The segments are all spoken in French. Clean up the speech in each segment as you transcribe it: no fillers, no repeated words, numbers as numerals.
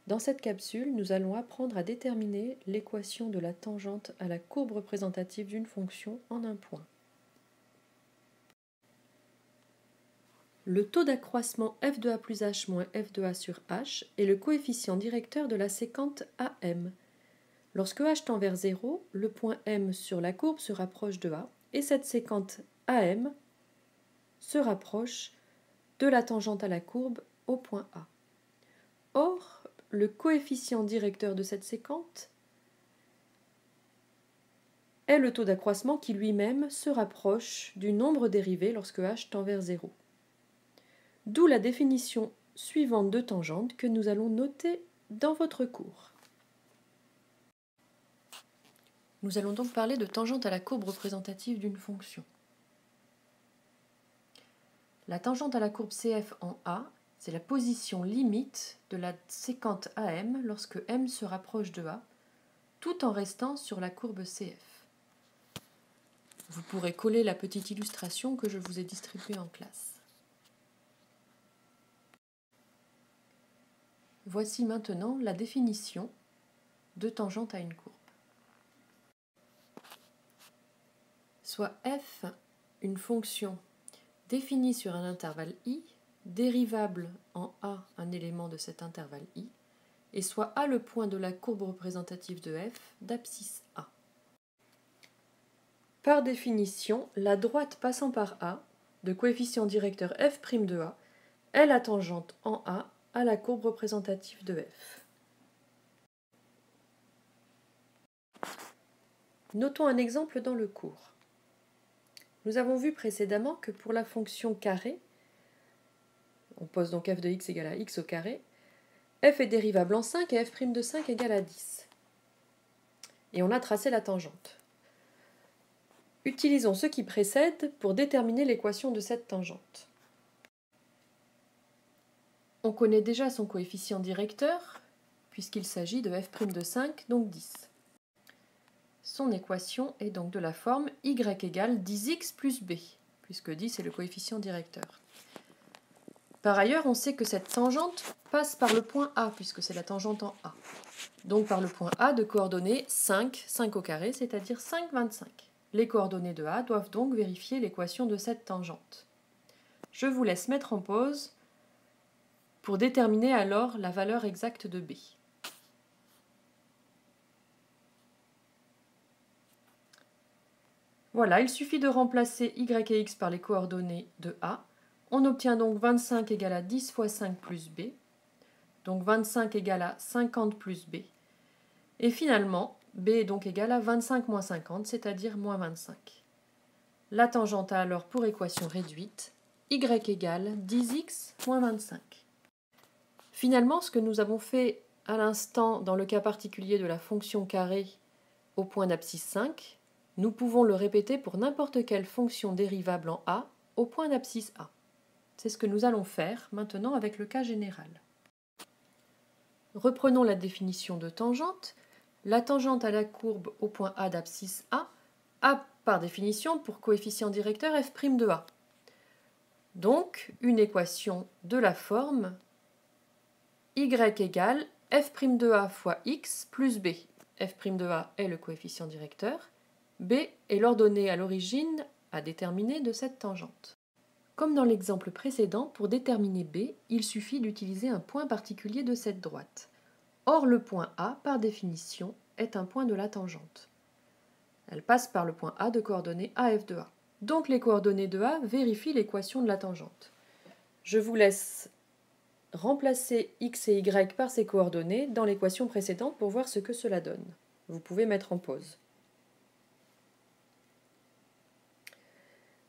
Dans cette capsule, nous allons apprendre à déterminer l'équation de la tangente à la courbe représentative d'une fonction en un point. Le taux d'accroissement f de a plus h moins f de a sur h est le coefficient directeur de la séquente AM. Lorsque h tend vers 0, le point M sur la courbe se rapproche de A et cette séquente AM se rapproche de la tangente à la courbe au point A. Or, le coefficient directeur de cette séquente est le taux d'accroissement qui lui-même se rapproche du nombre dérivé lorsque h tend vers 0. D'où la définition suivante de tangente que nous allons noter dans votre cours. Nous allons donc parler de tangente à la courbe représentative d'une fonction. La tangente à la courbe CF en A, c'est la position limite de la séquente AM lorsque M se rapproche de A, tout en restant sur la courbe CF. Vous pourrez coller la petite illustration que je vous ai distribuée en classe. Voici maintenant la définition de tangente à une courbe. Soit f une fonction définie sur un intervalle i, dérivable en a un élément de cet intervalle i, et soit a le point de la courbe représentative de f d'abscisse a. Par définition, la droite passant par a, de coefficient directeur f' de a, est la tangente en a à la courbe représentative de f. Notons un exemple dans le cours. Nous avons vu précédemment que pour la fonction carré, on pose donc f de x égale à x au carré, f est dérivable en 5 et f' de 5 égale à 10. Et on a tracé la tangente. Utilisons ce qui précède pour déterminer l'équation de cette tangente. On connaît déjà son coefficient directeur, puisqu'il s'agit de f' de 5, donc 10. Son équation est donc de la forme y égale 10x plus b, puisque 10 est le coefficient directeur. Par ailleurs, on sait que cette tangente passe par le point A, puisque c'est la tangente en A. Donc par le point A de coordonnées 5, 5 au carré, c'est-à-dire 5, 25. Les coordonnées de A doivent donc vérifier l'équation de cette tangente. Je vous laisse mettre en pause pour déterminer alors la valeur exacte de b. Voilà, il suffit de remplacer y et x par les coordonnées de A. On obtient donc 25 égale à 10 fois 5 plus b. Donc 25 égale à 50 plus b. Et finalement, b est donc égal à 25 moins 50, c'est-à-dire moins 25. La tangente a alors pour équation réduite y égale 10x moins 25. Finalement, ce que nous avons fait à l'instant dans le cas particulier de la fonction carrée au point d'abscisse 5, nous pouvons le répéter pour n'importe quelle fonction dérivable en a au point d'abscisse a. C'est ce que nous allons faire maintenant avec le cas général. Reprenons la définition de tangente. La tangente à la courbe au point A d'abscisse A a par définition pour coefficient directeur f' de A. Donc, une équation de la forme y égale f' de A fois x plus b. f' de A est le coefficient directeur. B est l'ordonnée à l'origine à déterminer de cette tangente. Comme dans l'exemple précédent, pour déterminer B, il suffit d'utiliser un point particulier de cette droite. Or, le point A, par définition, est un point de la tangente. Elle passe par le point A de coordonnées AF de A. Donc les coordonnées de A vérifient l'équation de la tangente. Je vous laisse remplacer x et y par ces coordonnées dans l'équation précédente pour voir ce que cela donne. Vous pouvez mettre en pause.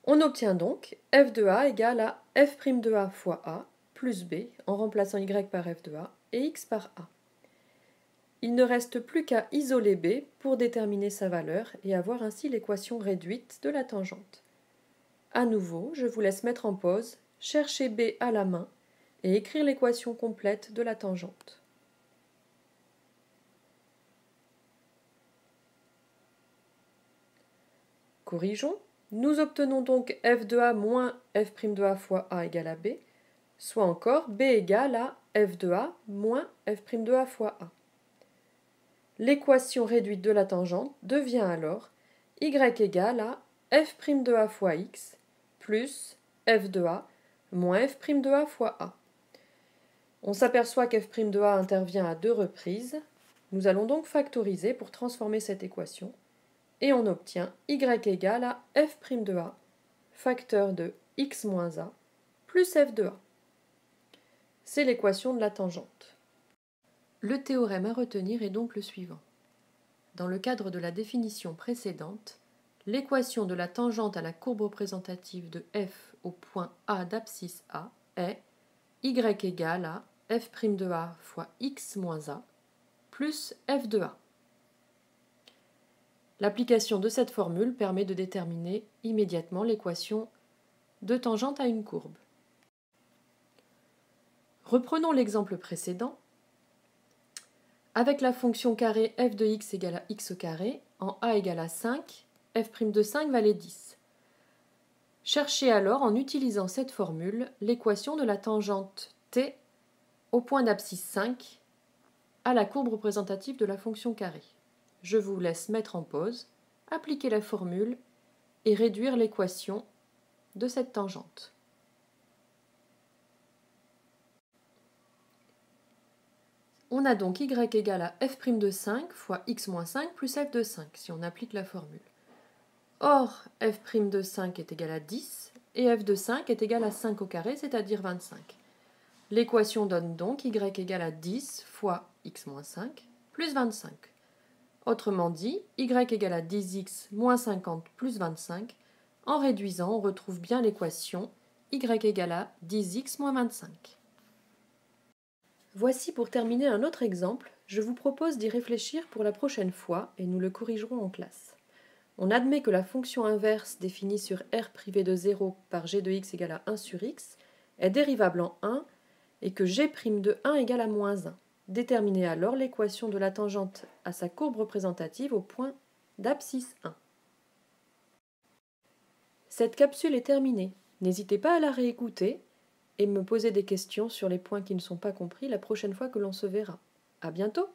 On obtient donc f de a égale à f' de a fois a plus b en remplaçant y par f de a et x par a. Il ne reste plus qu'à isoler b pour déterminer sa valeur et avoir ainsi l'équation réduite de la tangente. À nouveau, je vous laisse mettre en pause, chercher b à la main et écrire l'équation complète de la tangente. Corrigeons. Nous obtenons donc f de a moins f' de a fois a égale à b, soit encore b égale à f de a moins f' de a fois a. L'équation réduite de la tangente devient alors y égale à f' de a fois x plus f de a moins f' de a fois a. On s'aperçoit qu'f' de a intervient à 2 reprises. Nous allons donc factoriser pour transformer cette équation et on obtient y égale à f' de a facteur de x moins a plus f de a. C'est l'équation de la tangente. Le théorème à retenir est donc le suivant. Dans le cadre de la définition précédente, l'équation de la tangente à la courbe représentative de f au point A d'abscisse A est y égale à f' de a fois x moins a plus f de a. L'application de cette formule permet de déterminer immédiatement l'équation de tangente à une courbe. Reprenons l'exemple précédent. Avec la fonction carré f de x égale à x au carré, en a égale à 5, f' de 5 valait 10. Cherchez alors, en utilisant cette formule, l'équation de la tangente t au point d'abscisse 5 à la courbe représentative de la fonction carré. Je vous laisse mettre en pause, appliquer la formule et réduire l'équation de cette tangente. On a donc y égale à f' de 5 fois x moins 5 plus f de 5, si on applique la formule. Or, f' de 5 est égal à 10, et f de 5 est égal à 5 au carré, c'est-à-dire 25. L'équation donne donc y égale à 10 fois x moins 5 plus 25. Autrement dit, y égale à 10x moins 50 plus 25. En réduisant, on retrouve bien l'équation y égale à 10x moins 25. Voici pour terminer un autre exemple. Je vous propose d'y réfléchir pour la prochaine fois et nous le corrigerons en classe. On admet que la fonction inverse définie sur R privé de 0 par g de x égale à 1 sur x est dérivable en 1 et que g' de 1 égale à moins 1. Déterminez alors l'équation de la tangente à sa courbe représentative au point d'abscisse 1. Cette capsule est terminée. N'hésitez pas à la réécouter et me poser des questions sur les points qui ne sont pas compris la prochaine fois que l'on se verra. À bientôt!